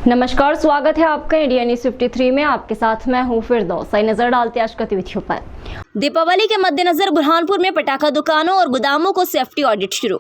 नमस्कार, स्वागत है आपका इंडिया न्यूज 53 में। आपके साथ मैं हूं फिरदौस। नजर डालते आज गतिविधियों पर। दीपावली के मद्देनजर बुरहानपुर में पटाखा दुकानों और गोदामों को सेफ्टी ऑडिट शुरू।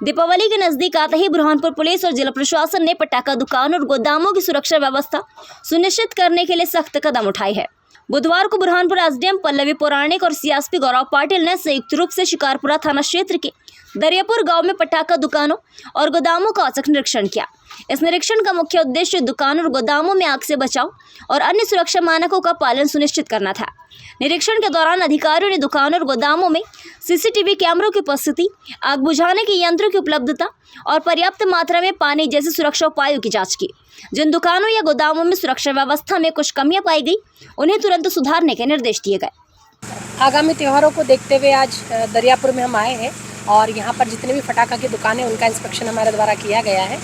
दीपावली के नजदीक आते ही बुरहानपुर पुलिस और जिला प्रशासन ने पटाखा दुकानों और गोदामों की सुरक्षा व्यवस्था सुनिश्चित करने के लिए सख्त कदम उठाए हैं। बुधवार को बुरहानपुर एसडीएम पल्लवी पौराणिक और सीएसपी गौरव पाटिल ने संयुक्त रूप से शिकारपुरा थाना क्षेत्र के दरियापुर गांव में पटाखा दुकानों और गोदामों का औचक निरीक्षण किया। इस निरीक्षण का मुख्य उद्देश्य दुकानों और गोदामों में आग से बचाव और अन्य सुरक्षा मानकों का पालन सुनिश्चित करना था। निरीक्षण के दौरान अधिकारियों ने दुकानों और गोदामों में सीसीटीवी कैमरों की उपस्थिति, आग बुझाने के यंत्रों की उपलब्धता और पर्याप्त मात्रा में पानी जैसे सुरक्षा उपायों की जांच की। जिन दुकानों या गोदामों में सुरक्षा व्यवस्था में कुछ कमियां पाई गई, उन्हें तुरंत सुधारने के निर्देश दिए गए। आगामी त्योहारों को देखते हुए आज दरियापुर में हम आए हैं और यहाँ पर जितने भी पटाखा की दुकानें उनका इंस्पेक्शन हमारे द्वारा किया गया है।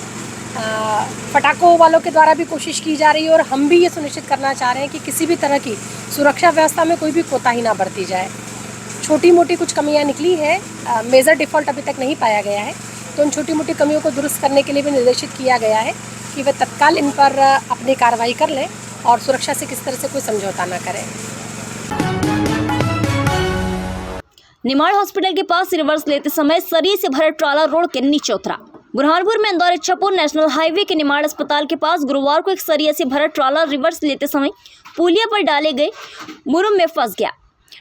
पटाखों वालों के द्वारा भी कोशिश की जा रही है और हम भी ये सुनिश्चित करना चाह रहे हैं कि किसी भी तरह की सुरक्षा व्यवस्था में कोई भी कोताही ना बरती जाए। छोटी मोटी कुछ कमियां निकली है, मेजर डिफ़ॉल्ट अभी तक नहीं पाया गया है, तो उन छोटी मोटी कमियों को दुरुस्त करने के लिए भी निर्देशित किया गया है कि वे तत्काल इन पर अपनी कार्रवाई कर लें और सुरक्षा से किस तरह से कोई समझौता ना करें। निमाड़ हॉस्पिटल के पास रिवर्स लेते समय सरिये से भरा ट्राला रोड के नीचे उतरा। बुरहानपुर में इंदौर इच्छापुर नेशनल हाईवे के निमाड़ अस्पताल के पास गुरुवार को एक सरिये से भरा ट्राला रिवर्स लेते समय पुलिया पर डाले गए मुरुम में फंस गया।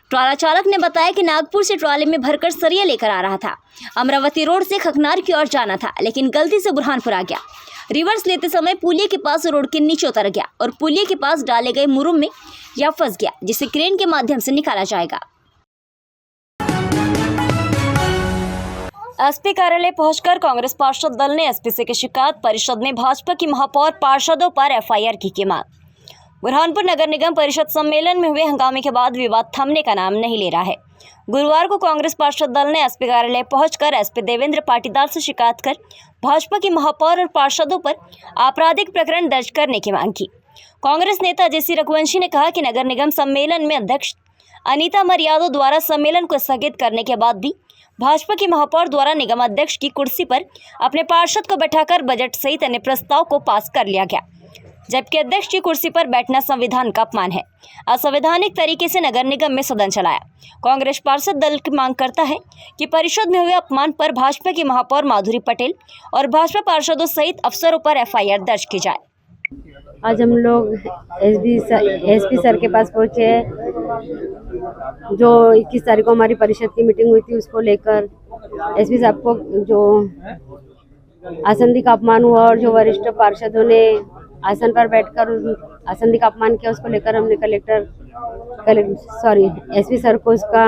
ट्राला चालक ने बताया कि नागपुर से ट्राले में भरकर सरिया लेकर आ रहा था। अमरावती रोड से खकनार की ओर जाना था, लेकिन गलती से बुरहानपुर आ गया। रिवर्स लेते समय पुलिया के पास रोड के नीचे उतर गया और पुलिया के पास डाले गए मुरुम में या फंस गया, जिसे क्रेन के माध्यम से निकाला जाएगा। एसपी कार्यालय पहुंचकर कांग्रेस पार्षद दल ने एसपी की शिकायत। परिषद ने भाजपा की महापौर पार्षदों पर एफआईआर की मांग। बुरहानपुर नगर निगम परिषद सम्मेलन में हुए हंगामे के बाद विवाद थमने का नाम नहीं ले रहा है। गुरुवार को कांग्रेस पार्षद दल ने एसपी कार्यालय पहुंचकर एसपी देवेंद्र पाटीदार से शिकायत कर भाजपा की महापौर और पार्षदों पर आपराधिक प्रकरण दर्ज करने की मांग की। कांग्रेस नेता जेसी रघुवंशी ने कहा कि नगर निगम सम्मेलन में अध्यक्ष अनीता मर्यादों द्वारा सम्मेलन को स्थगित करने के बाद भी भाजपा की महापौर द्वारा निगम अध्यक्ष की कुर्सी पर अपने पार्षद को बैठाकर बजट सहित अन्य प्रस्ताव को पास कर लिया गया, जबकि अध्यक्ष की कुर्सी पर बैठना संविधान का अपमान है। असंवैधानिक तरीके से नगर निगम में सदन चलाया। कांग्रेस पार्षद दल की मांग करता है कि परिषद में हुए अपमान पर भाजपा की महापौर माधुरी पटेल और भाजपा पार्षदों सहित अफसरों पर एफआईआर दर्ज की जाए। आज हम लोग एसपी सर के पास पहुंचे हैं। जो 21 तारीख को हमारी परिषद की मीटिंग हुई थी, उसको लेकर एसपी साहब को जो आसंदी का अपमान हुआ और जो वरिष्ठ पार्षदों ने आसन पर बैठकर आसंदी का अपमान किया, उसको लेकर हमने एसपी सर को उसका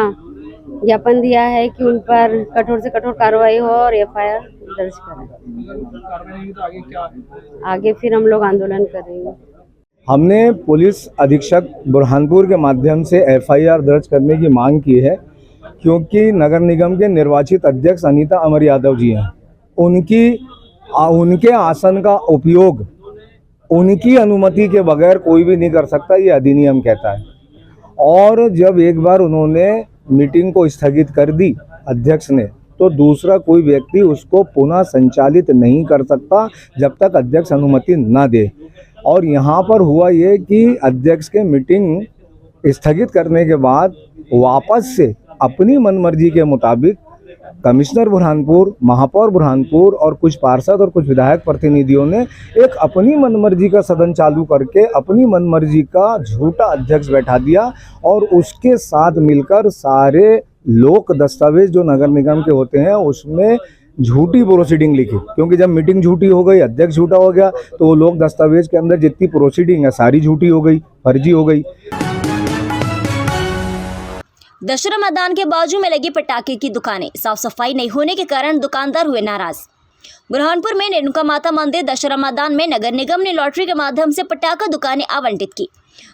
ज्ञापन दिया है कि उन पर कठोर से कठोर कार्रवाई हो और एफआईआर दर्ज करें। आगे फिर हम लोग आंदोलन करेंगे। हमने पुलिस अधीक्षक बुरहानपुर के माध्यम से एफआईआर दर्ज करने की मांग की है, क्योंकि नगर निगम के निर्वाचित अध्यक्ष अनीता अमर यादव जी हैं। उनके आसन का उपयोग उनकी अनुमति के बगैर कोई भी नहीं कर सकता, ये अधिनियम कहता है। और जब एक बार उन्होंने मीटिंग को स्थगित कर दी अध्यक्ष ने, तो दूसरा कोई व्यक्ति उसको पुनः संचालित नहीं कर सकता जब तक अध्यक्ष अनुमति ना दे। और यहाँ पर हुआ ये कि अध्यक्ष के मीटिंग स्थगित करने के बाद वापस से अपनी मनमर्जी के मुताबिक कमिश्नर बुरहानपुर, महापौर बुरहानपुर और कुछ पार्षद और कुछ विधायक प्रतिनिधियों ने एक अपनी मनमर्जी का सदन चालू करके अपनी मनमर्जी का झूठा अध्यक्ष बैठा दिया और उसके साथ मिलकर सारे लोक दस्तावेज जो नगर निगम के होते हैं उसमें झूठी प्रोसीडिंग लिखी। क्योंकि जब मीटिंग झूठी हो गई, अध्यक्ष झूठा हो गया, तो वो लोक दस्तावेज के अंदर जितनी प्रोसीडिंग है सारी झूठी हो गई, फर्जी हो गई। दशहरा मैदान के बाजू में लगी पटाखे की दुकानें, साफ सफाई नहीं होने के कारण दुकानदार हुए नाराज। बुरहानपुर में रेणुका माता मंदिर दशहरा मैदान में नगर निगम ने लॉटरी के माध्यम से पटाखा दुकानें आवंटित की।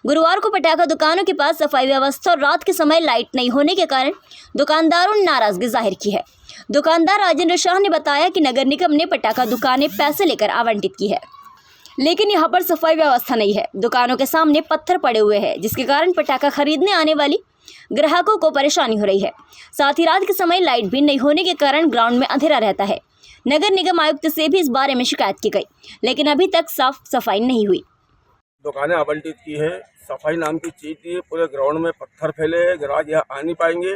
गुरुवार को पटाखा दुकानों के पास सफाई व्यवस्था और रात के समय लाइट नहीं होने के कारण दुकानदारों ने नाराजगी जाहिर की है। दुकानदार राजेंद्र शाह ने बताया कि नगर निगम ने पटाखा दुकानें पैसे लेकर आवंटित की है, लेकिन यहाँ पर सफाई व्यवस्था नहीं है। दुकानों के सामने पत्थर पड़े हुए हैं, जिसके कारण पटाखा खरीदने आने वाली ग्राहकों को परेशानी हो रही है। साथ ही रात के समय लाइट भी नहीं होने के कारण ग्राउंड में अंधेरा रहता है। नगर निगम आयुक्त से भी इस बारे में शिकायत की गई, लेकिन अभी तक साफ सफाई नहीं हुई। दुकानें आवंटित की है, सफाई नाम की चीज़ थी, पूरे ग्राउंड में पत्थर फैले हैं, ग्राहक यहाँ आ नहीं पाएंगे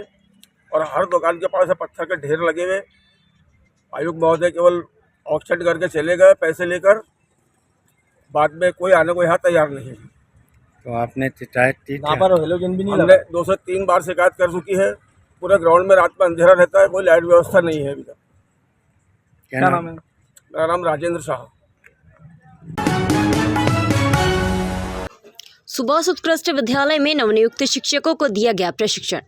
और हर दुकान के पास पत्थर के ढेर लगे हुए। आयुक्त महोदय केवल ऑक्शन करके चले गए पैसे लेकर, बाद में कोई आने को यहाँ तैयार नहीं है। तो आपने शिकायत की क्या? हमने 2 से 3 बार शिकायत कर चुकी है। पूरे ग्राउंड में रात में अंधेरा रहता है, कोई लाइट व्यवस्था नहीं है अभी तक। क्या नाम है? मेरा नाम राजेंद्र शाह। सुभाष उत्कृष्ट विद्यालय में नवनियुक्त शिक्षकों को दिया गया प्रशिक्षण।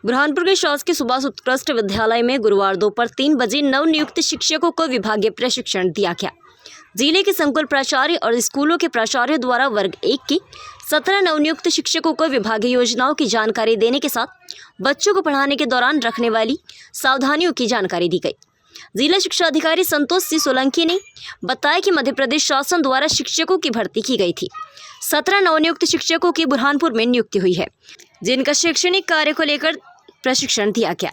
बुरहानपुर के शासकीय सुभाष उत्कृष्ट विद्यालय में गुरुवार दोपहर 3 बजे नवनियुक्त शिक्षकों को विभागीय प्रशिक्षण दिया गया। जिले के संकुल प्राचार्य और स्कूलों के प्राचार्यों द्वारा वर्ग 1 की 17 नवनियुक्त शिक्षकों को विभागीय योजनाओं की जानकारी देने के साथ बच्चों को पढ़ाने के दौरान रखने वाली सावधानियों की जानकारी दी गई। जिला शिक्षा अधिकारी संतोष सिंह सोलंकी ने बताया कि मध्य प्रदेश शासन द्वारा शिक्षकों की भर्ती की गई थी। 17 नवनियुक्त शिक्षकों की बुरहानपुर में नियुक्ति हुई है, जिनका शैक्षणिक कार्य को लेकर प्रशिक्षण दिया गया।